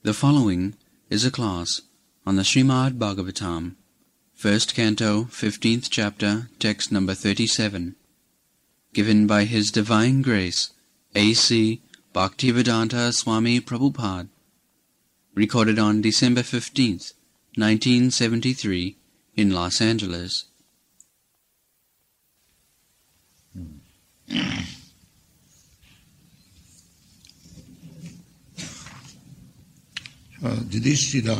The following is a class on the Srimad Bhagavatam, 1st Canto, 15th Chapter, Text number 37, given by His Divine Grace, A.C. Bhaktivedanta Swami Prabhupada, recorded on December 15th, 1973, in Los Angeles. Yudhishthira,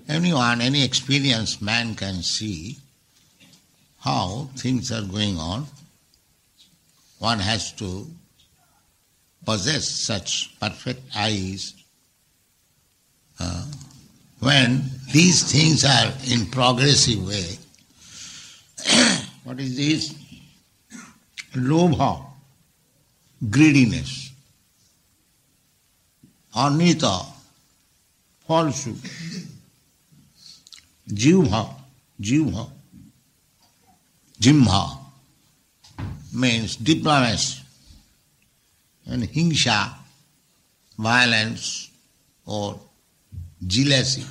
anyone, any experienced man can see how things are going on. One has to possess such perfect eyes. When these things are in progressive way, what is this? Lobha, greediness. Anita, falsehood. Jivha, jimha means diplomacy, and hingsha, violence or jealousy.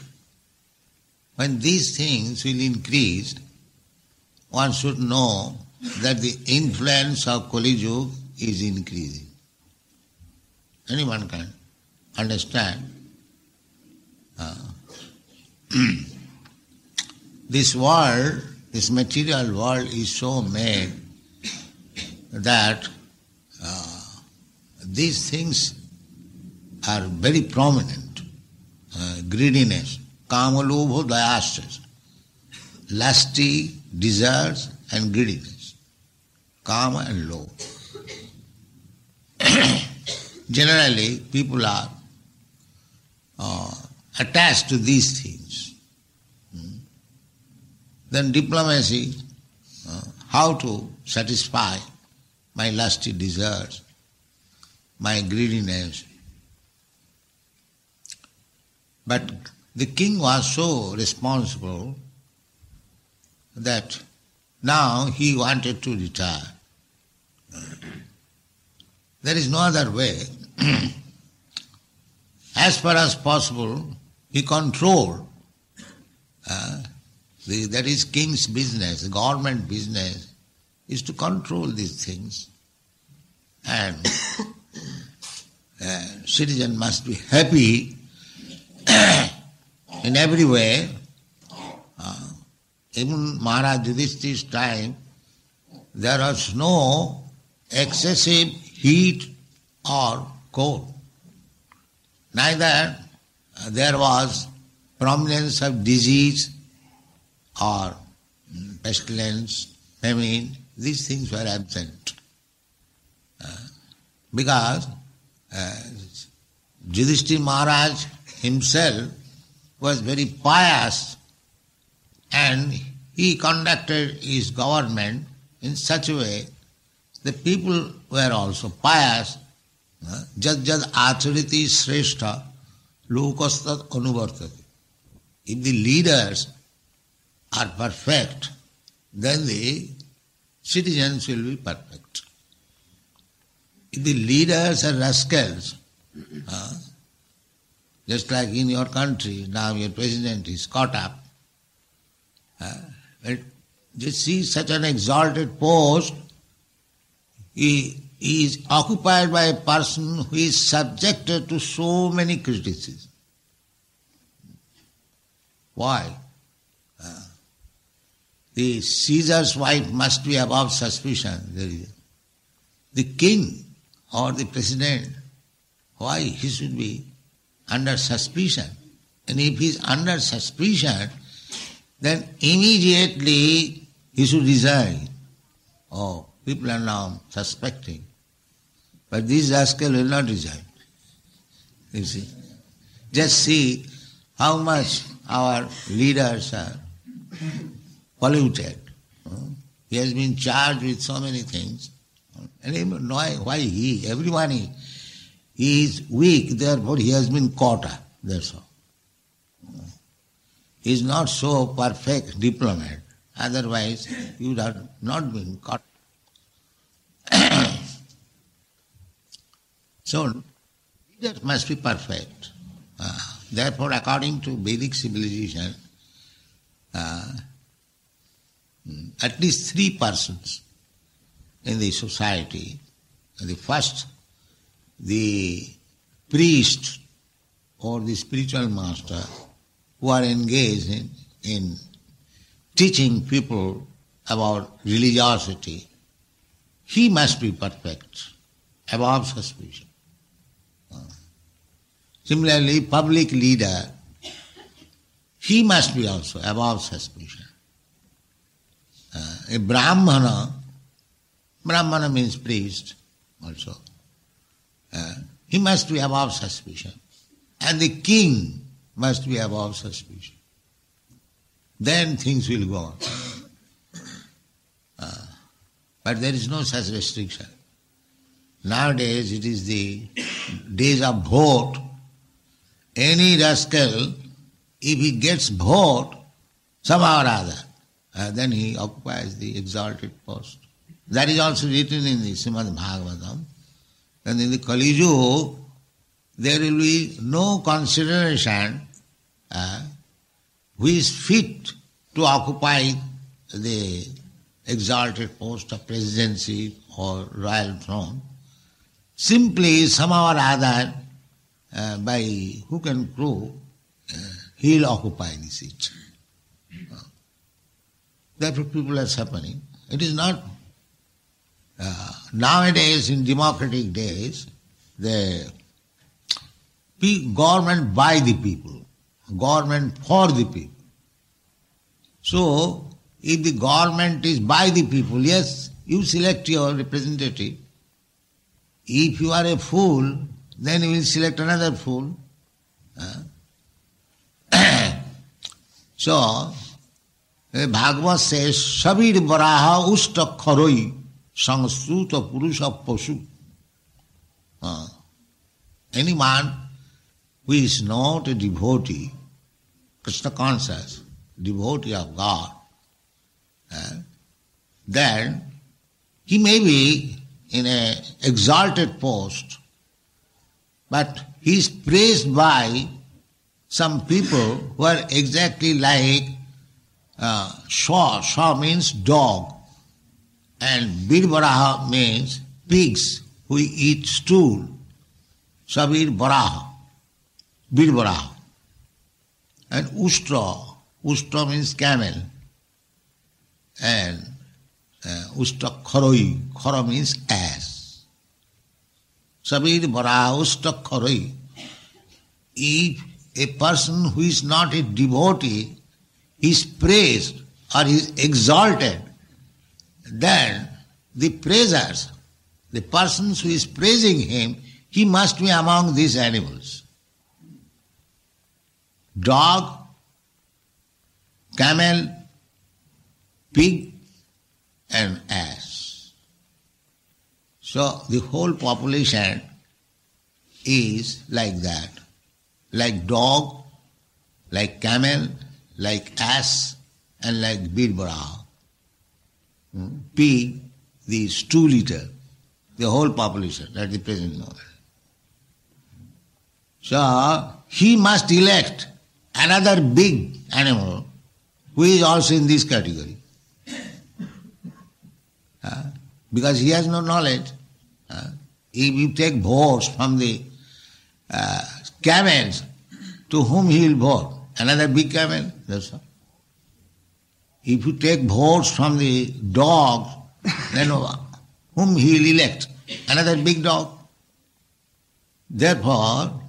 When these things will increase, one should know that the influence of Kali Yuga is increasing. Anyone can understand. This world, this material world is so made that these things are very prominent. Greediness, kamalobho dayastas, lusty desires and greediness, kama and lobha. Generally, people are attached to these things. Then diplomacy, how to satisfy my lusty desires, my greediness. But the king was so responsible that now he wanted to retire. There is no other way. As far as possible, he controlled. That is king's business, government business, is to control these things. And citizen must be happy in every way. Even Maharaj Yudhishthira's time, there was no excessive heat or cold. Neither there was prominence of disease or pestilence, famine. These things were absent. Because Yudhishthira Maharaj himself was very pious, and he conducted his government in such a way the people were also pious. Jad jad achariti shrestha lokastat anuvartati. If the leaders are perfect, then the citizens will be perfect. If the leaders are rascals, just like in your country, now your president is caught up, just see such an exalted post, he is occupied by a person who is subjected to so many criticisms. Why? The Caesar's wife must be above suspicion. The king or the president, why he should be under suspicion? And if he is under suspicion, then immediately he should resign. Oh, people are now suspecting. But this rascal will not resign. You see? Just see how much our leaders are polluted. He has been charged with so many things. And even why he? Everyone he is weak, therefore he has been caught up. That's all. He is not so perfect diplomat. Otherwise, he would have not been caught. So, That must be perfect. Therefore, according to Vedic civilization, at least 3 persons in the society. The first, the priest or the spiritual master who are engaged in teaching people about religiosity, he must be perfect, above suspicion. Similarly, public leader, he must be also above suspicion. A Brahmana means priest also, he must be above suspicion. And the king must be above suspicion. Then things will go on. But there is no such restriction. Nowadays it is the days of vote. Any rascal, if he gets vote, somehow or other, then he occupies the exalted post. That is also written in the Srimad Bhagavatam. And in the Kali Yuga, there will be no consideration who is fit to occupy the exalted post of presidency or royal throne. Simply, somehow or other, by hook and crook, he will occupy the seat. Therefore, people are suffering. It is not nowadays, in democratic days, the government by the people, government for the people. So, if the government is by the people, yes, you select your representative. If you are a fool, then you will select another fool. So, Bhagavad says, Sabir Varaha Usta Kharoi Sangsuta Purusha Pasu. Any man who is not a devotee, Krishna conscious, devotee of God, then he may be in an exalted post, but he is praised by some people who are exactly like Shaw means dog, and Birbaraha means pigs who eat stool. Sabir Baraha, Birbaraha. And Ustra means camel, and Usta Kharoi, Khara means ass. Sabir Baraha, Usta Kharoi. If a person who is not a devotee is praised or is exalted, then the praisers, the persons who is praising him, he must be among these animals. Dog, camel, pig and ass. So the whole population is like that. Like dog, like camel, like ass, and like birbara. Pig, the stool eater, the whole population at the present moment. So he must elect another big animal who is also in this category. Because he has no knowledge. If you take votes from the camels, to whom he will vote? Another big camel? That's all. If you take votes from the dogs, then whom he will elect? Another big dog. Therefore,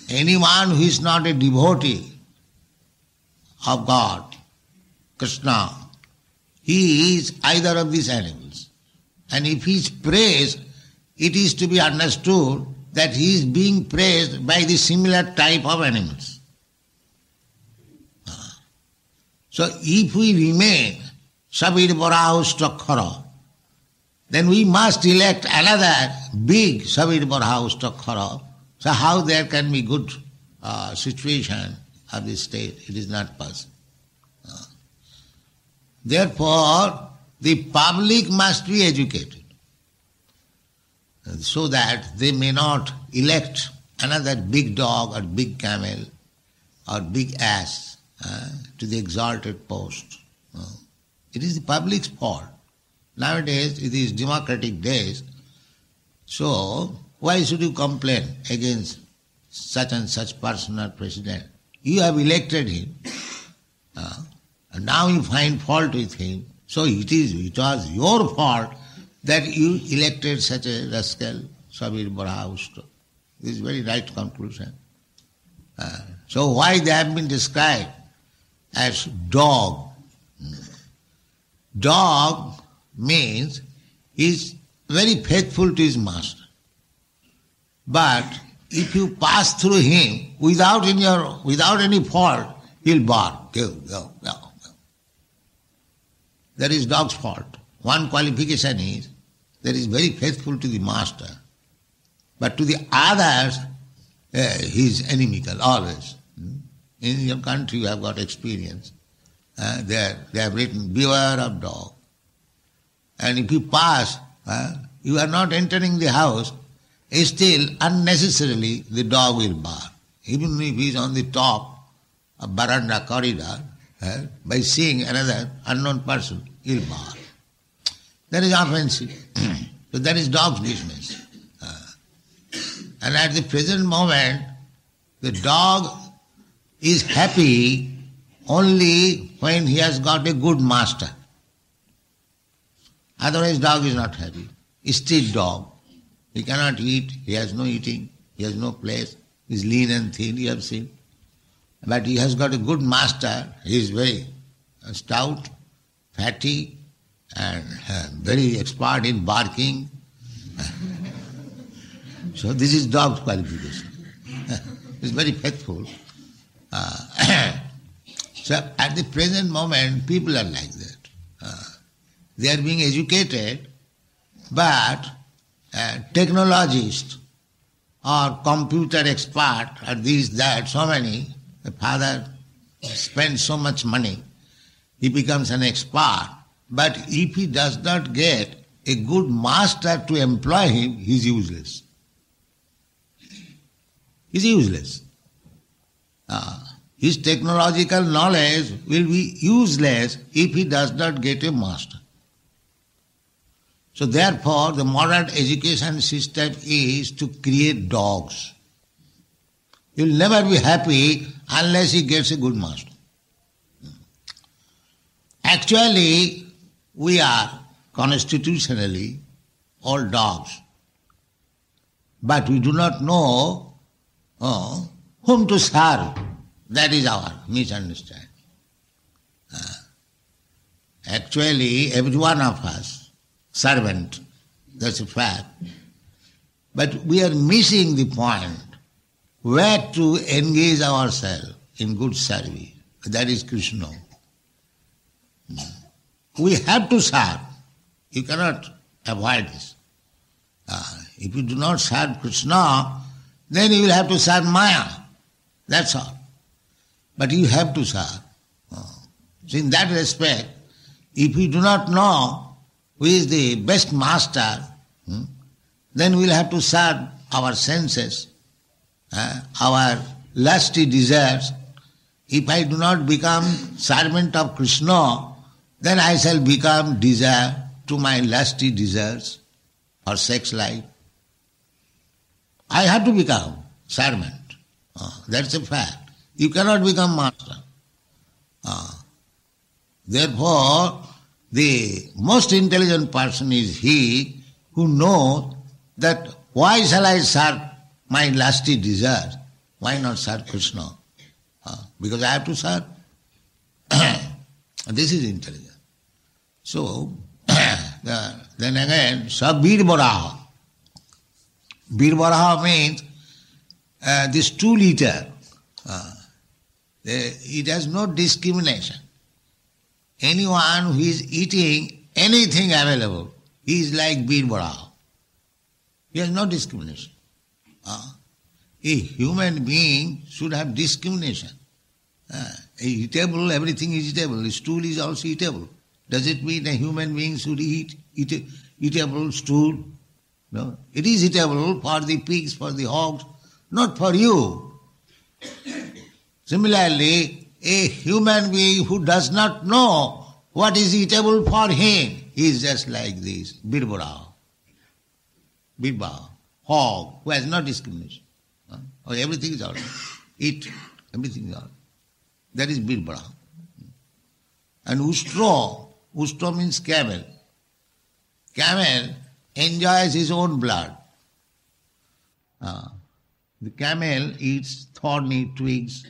anyone who is not a devotee of God, Krishna, he is either of these animals. And if he is praised, it is to be understood that he is being praised by the similar type of animals. So if we remain Sabir Barahustakhara, then we must elect another big Sabir Barahustakhara. So how there can be good situation of the state? It is not possible. Therefore, the public must be educated so that they may not elect another big dog or big camel or big ass to the exalted post. It is the public's fault. Nowadays, it is democratic days, so why should you complain against such and such person or president? You have elected him, and now you find fault with him. So it was your fault that you elected such a rascal, Sabir Barausto. This is very right conclusion. So why they have been described as dog? Dog means he is very faithful to his master. But if you pass through him without any fault, he'll bark. Go. That is dog's fault. One qualification is that he is very faithful to the master. But to the others, he is inimical, always. In your country you have got experience. They have written, beware of dog. And if you pass, you are not entering the house, still unnecessarily the dog will bark. Even if he is on the top of veranda corridor, by seeing another unknown person, he will bark. That is offensive. So that is dog's business. And at the present moment, the dog is happy only when he has got a good master. Otherwise, dog is not happy. Street dog. He cannot eat, he has no eating, he has no place, he is lean and thin, you have seen. But he has got a good master, he is very stout, fatty, and very expert in barking. So this is dog's qualification. He is very faithful. So at the present moment, people are like that. They are being educated, but technologists or computer expert or this, that, so many, the father spends so much money, he becomes an expert, but if he does not get a good master to employ him, he is useless. He is useless. His technological knowledge will be useless if he does not get a master. So therefore, the modern education system is to create dogs. He will never be happy unless he gets a good master. Actually, we are constitutionally all dogs. But we do not know whom to serve. That is our misunderstanding. Actually, every one of us, servant, that's a fact. But we are missing the point where to engage ourselves in good service. That is Krishna. We have to serve. You cannot avoid this. If you do not serve Krishna, then you will have to serve Maya. That's all. But you have to serve. So in that respect, if we do not know who is the best master, then we will have to serve our senses, our lusty desires. If I do not become servant of Krishna, then I shall become desire to my lusty desires or sex life. I have to become servant. That's a fact. You cannot become master. Therefore, the most intelligent person is he who knows that why shall I serve my lusty desires? Why not serve Krishna? Because I have to serve. This is intelligence. So, then again, Sabir Baraha. Bir Baraha means this 2 liter. It has no discrimination. Anyone who is eating anything available, he is like Bir Baraha. He has no discrimination. A human being should have discrimination. Eatable, everything is eatable. Stool is also eatable. Does it mean a human being should eat eatable stool? No. It is eatable for the pigs, for the hogs. not for you. Similarly, a human being who does not know what is eatable for him is just like this, birbara, hog, who has no discrimination. Oh, everything is all right. Eat, everything is all right. That is birbara. And Ustro means camel. Camel enjoys his own blood. The camel eats thorny twigs.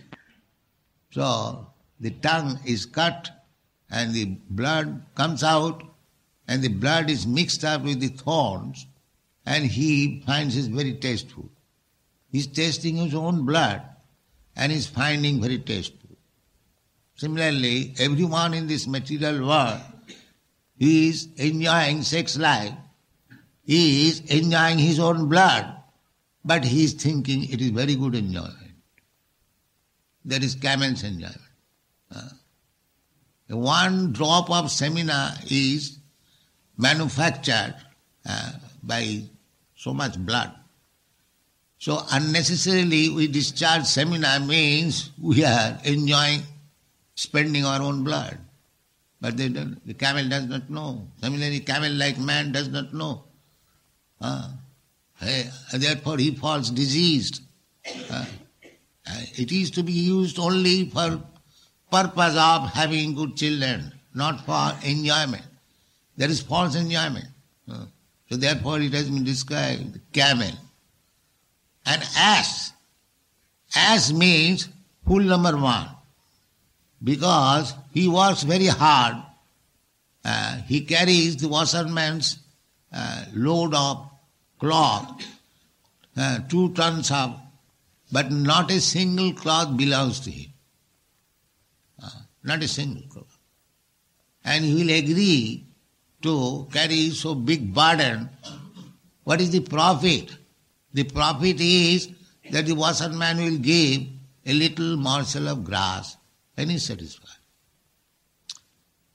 So the tongue is cut and the blood comes out and the blood is mixed up with the thorns and he finds it very tasteful. He's tasting his own blood and is finding very tasteful. Similarly, everyone in this material world is enjoying sex life. He is enjoying his own blood, but he is thinking it is very good enjoyment. That is camel's enjoyment. One drop of semina is manufactured by so much blood. So unnecessarily we discharge semina means we are enjoying spending our own blood. But the camel does not know. Similarly, camel like man does not know. Therefore he falls diseased. It is to be used only for purpose of having good children, not for enjoyment. There is false enjoyment. So therefore it has been described, camel. And ass. Ass means fool number one. Because he works very hard. He carries the washerman's load of cloth, 2 tons of, but not a single cloth belongs to him. Not a single cloth. And he will agree to carry so big burden. What is the profit? The profit is that the washerman will give a little morsel of grass and he is satisfied.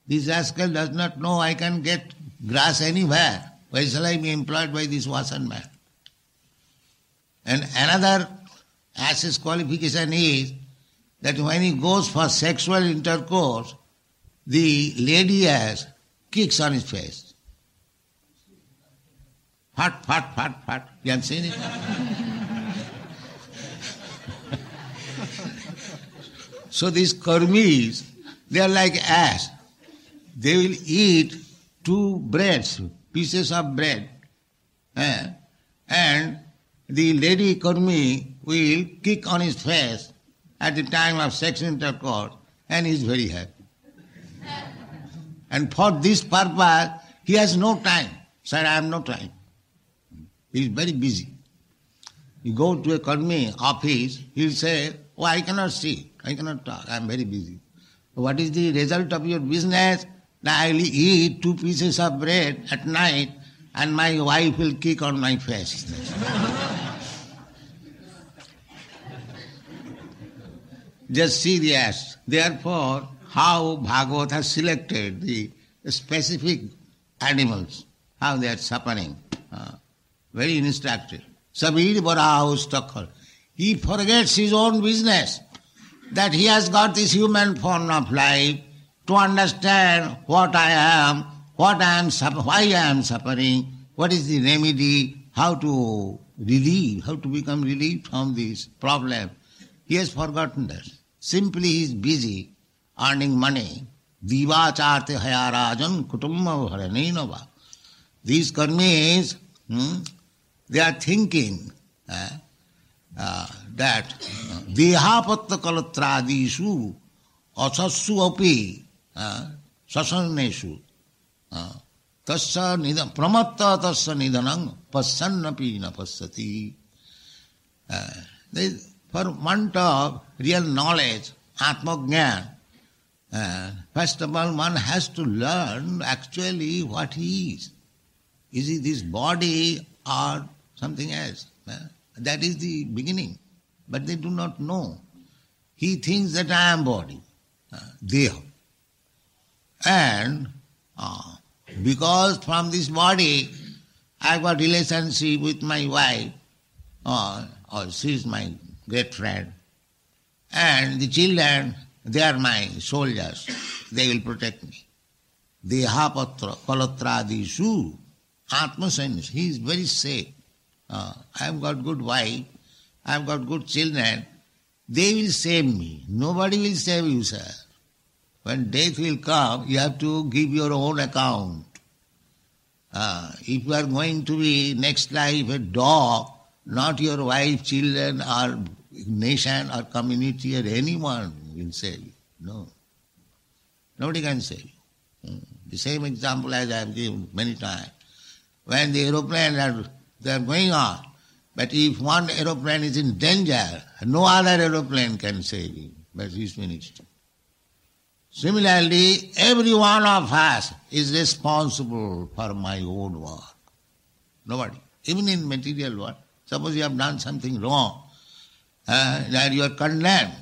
This rascal does not know I can get grass anywhere. Why shall I be employed by this washerman? And another ass's qualification is that when he goes for sexual intercourse, the lady ass kicks on his face. Fat, fat, fat, fat. You have seen it? So these karmis, they are like ass. They will eat 2 breads, pieces of bread. And the lady karmi will kick on his face at the time of sex intercourse and he is very happy. And for this purpose, he has no time. Sir, I have no time. He is very busy. You go to a karmi office, he will say, oh, I cannot see, I cannot talk, I am very busy. What is the result of your business? Now I will eat 2 pieces of bread at night and my wife will kick on my face. Just see the ass. Therefore, how Bhagavad has selected the specific animals, how they are suffering. Very instructive. Sabir Barahu. He forgets his own business, that he has got this human form of life to understand what I am, why I am suffering, what is the remedy, how to become relieved from this problem. He has forgotten that. Simply he is busy earning money. Divacharte hayarajan kutumma bharanenava. These karmis, they are thinking that dehapatta kalatradishu asassu api sasanneshu tasya nidam pramatta tasya nidanam passannapi na passati. For want of real knowledge, atmagyan, first of all one has to learn actually what he is. Is he this body or something else? That is the beginning. But they do not know. He thinks that I am body, deha. And because from this body I have got relationship with my wife, or she is my great friend. And the children, they are my soldiers. They will protect me. Deha patra kalatradisu atmasainis. He is very safe. I have got good wife. I have got good children. They will save me. Nobody will save you, sir. When death will come, you have to give your own account. If you are going to be next life a dog, not your wife, children, or nation, or community, or anyone will save you. No. Nobody can save you. The same example as I have given many times. When the aeroplane they are going on, but if one aeroplane is in danger, no other aeroplane can save you, but he is finished. Similarly, every one of us is responsible for my own work. Nobody. Even in material world. Suppose you have done something wrong, that you are condemned,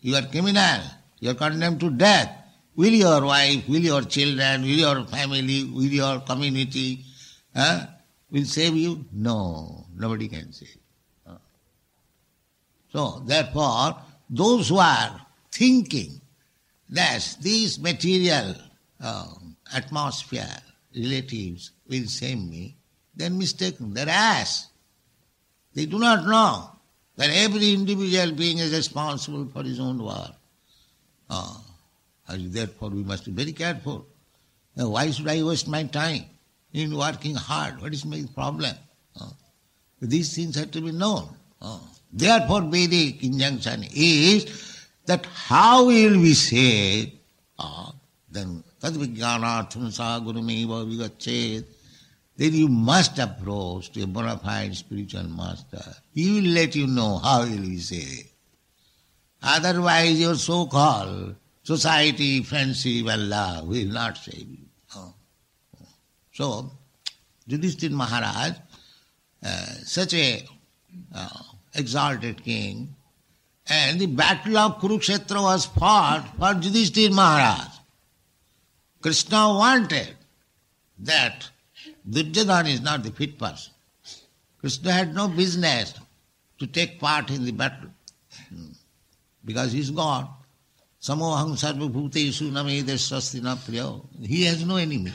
you are criminal, you are condemned to death. Will your wife, will your children, will your family, will your community will save you? No, nobody can save you. So, therefore, those who are thinking that this material atmosphere, relatives will save me, they are mistaken, they are ass. They do not know that every individual being is responsible for his own work. Therefore, we must be very careful. Now, why should I waste my time in working hard? What is my problem? These things have to be known. Therefore, Vedic injunction is that how will we say, then tadvijnanatham sa gurumeva vigachet, then you must approach to a bona fide spiritual master. He will let you know how will we say. Otherwise, your so-called society, friendship and love will not save you. So, Yudhishthira Maharaj, such a exalted king, and the battle of Kurukshetra was fought for Yudhishthira Maharaj. Krishna wanted that Duryodhana is not the fit person. Krishna had no business to take part in the battle because he is God. Samoham sarvabhuteshu namedesvasti na priyo. He has no enemy.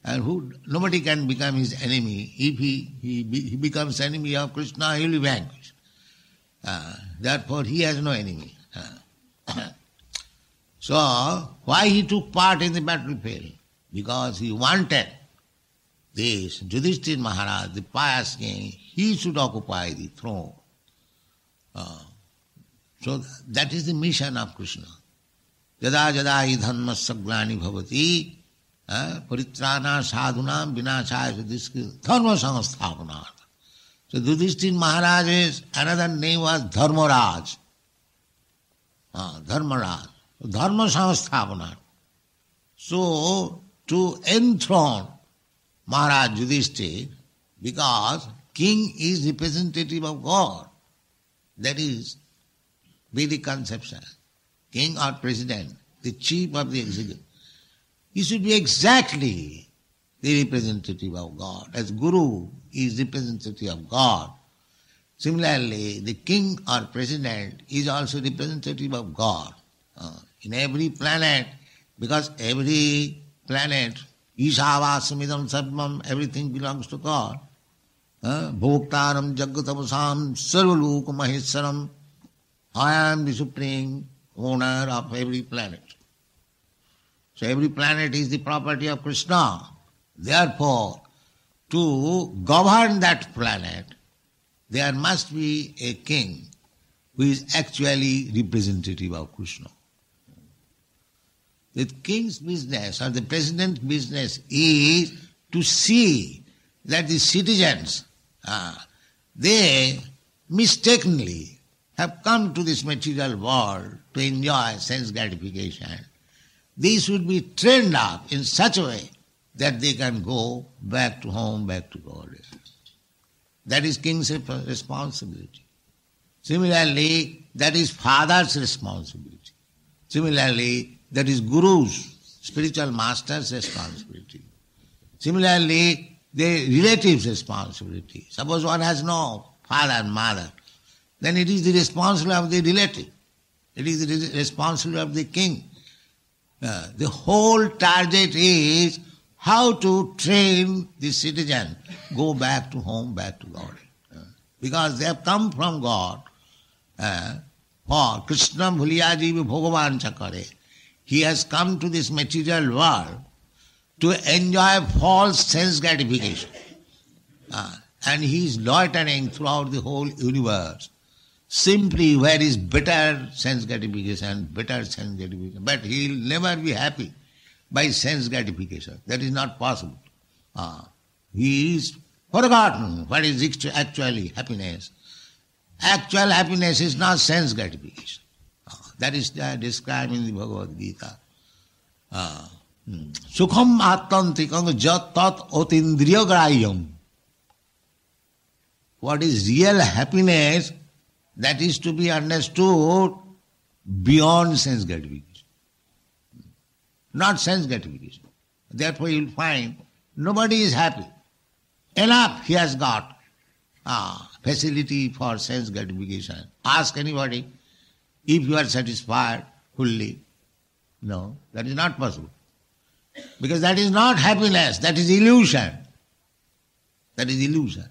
And nobody can become his enemy. If he becomes enemy of Krishna, he will be vanquished. Therefore, he has no enemy. So, why he took part in the battlefield? Because he wanted this Yudhishthira Maharaj, the pious king, he should occupy the throne. So that is the mission of Krishna. Yada yada hi dharma saglani bhavati paritrana sadhunam vinachaya dharma samasthapanat. So Yudhishthira Maharaj's another name was Dharmaraj. Dharmaraj. Dharma samasthapanat. So to enthrone Maharaj Yudhishthira, because king is representative of God. That is Vedic conception. King or president, the chief of the executive. He should be exactly the representative of God. As Guru is representative of God. Similarly, the king or president is also representative of God. In every planet, because every planet, Ishavasam sarvam, everything belongs to God. Bhoktaram jagatavasam sarvalok maheswaram. I am the supreme owner of every planet. So every planet is the property of Krishna. Therefore, to govern that planet, there must be a king who is actually representative of Krishna. The king's business or the president's business is to see that the citizens, they mistakenly have come to this material world to enjoy sense gratification. They should be trained up in such a way that they can go back to home, back to God. That is king's responsibility. Similarly, that is father's responsibility. Similarly, that is guru's, spiritual master's responsibility. Similarly, the relative's responsibility. Suppose one has no father and mother, then it is the responsibility of the relative. It is the responsibility of the king. The whole target is how to train the citizen go back to home, back to God. Because they have come from God. For Krishna bhuliya jiva bhagavan chakare. He has come to this material world to enjoy false sense gratification. And he is loitering throughout the whole universe. Simply where is better sense gratification. But he will never be happy by sense gratification. That is not possible. He is forgotten what is actually happiness. Actual happiness is not sense gratification. That is described in the Bhagavad Gita. Sukham attantikam jat tat otindriya grayam. What is real happiness, that is to be understood beyond sense gratification. Not sense gratification. Therefore you will find nobody is happy. Enough he has got facility for sense gratification. Ask anybody if you are satisfied fully. No, that is not possible. Because that is not happiness, that is illusion. That is illusion.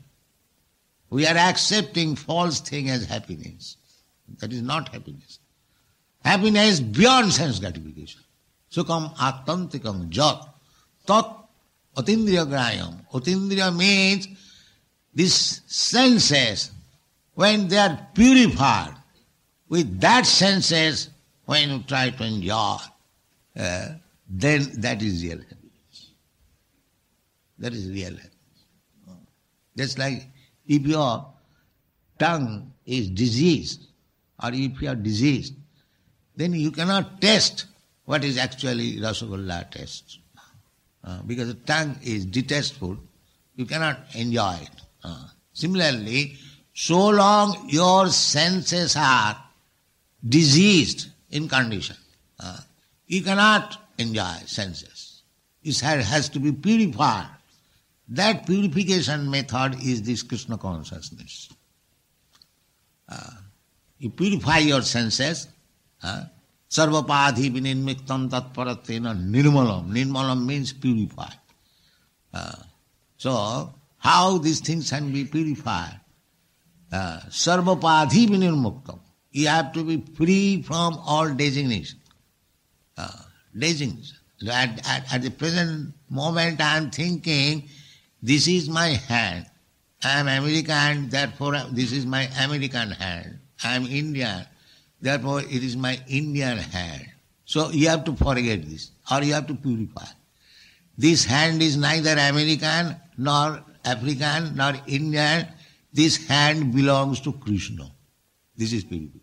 We are accepting false thing as happiness. That is not happiness. Happiness beyond sense gratification. Sukham attantikam jat tat atindriya grayam. Atindriya means these senses, when they are purified, with that senses, when you try to enjoy, then that is real happiness. That is real happiness. Just like if your tongue is diseased, or if you are diseased, then you cannot taste what is actually Rasagolla taste. Because the tongue is detestful, you cannot enjoy it. Similarly, so long your senses are diseased in condition, you cannot enjoy senses. It has to be purified. That purification method is this Krishna consciousness. You purify your senses. Sarvapadhi vinimiktam tatparatena nirmalam. Nirmalam means purify. So, how these things can be purified? Sarvapadhi vinimuktam. You have to be free from all designation. Designation. At the present moment I am thinking, this is my hand. I am American, therefore this is my American hand. I am Indian, therefore it is my Indian hand. So you have to forget this, or you have to purify. This hand is neither American, nor African, nor Indian. This hand belongs to Krishna. This is purification.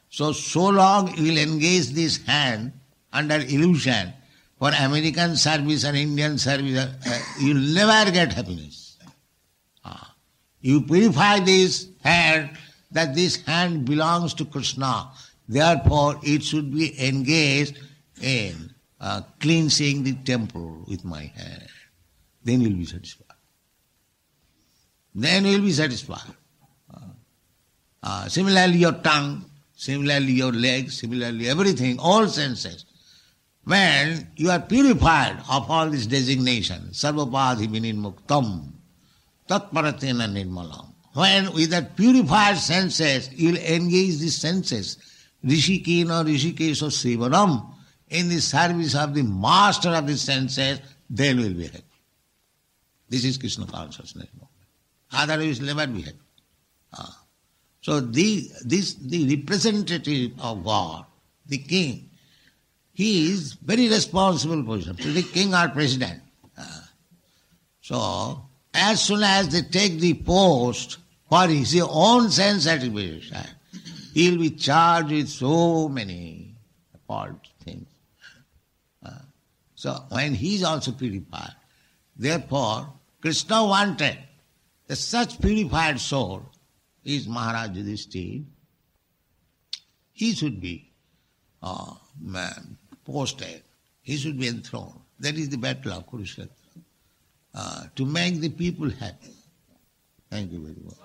So long you will engage this hand under illusion for American service or Indian service, you will never get happiness. You purify this hand, that this hand belongs to Krishna. Therefore, it should be engaged in cleansing the temple with my hand. Then you will be satisfied. Then you will be satisfied. Similarly, your tongue, similarly your legs, similarly everything, all senses. When you are purified of all this designation, sarvapadhi vinimuktam, tatparatena nirmalam. When with that purified senses, you will engage the senses, rishikena rishikesha sevanam, in the service of the master of the senses, then you will be happy. This is Krishna consciousness. Otherwise you will never be happy. So the representative of God, the king, he is very responsible position. So the king or president. So as soon as they take the post for his own sense satisfaction, he will be charged with so many fault things. So when he is also purified, therefore Krishna wanted that such purified soul is Maharaj Yudhishthira. He should be posted. He should be enthroned. That is the battle of Kurukshetra. To make the people happy. Thank you very much.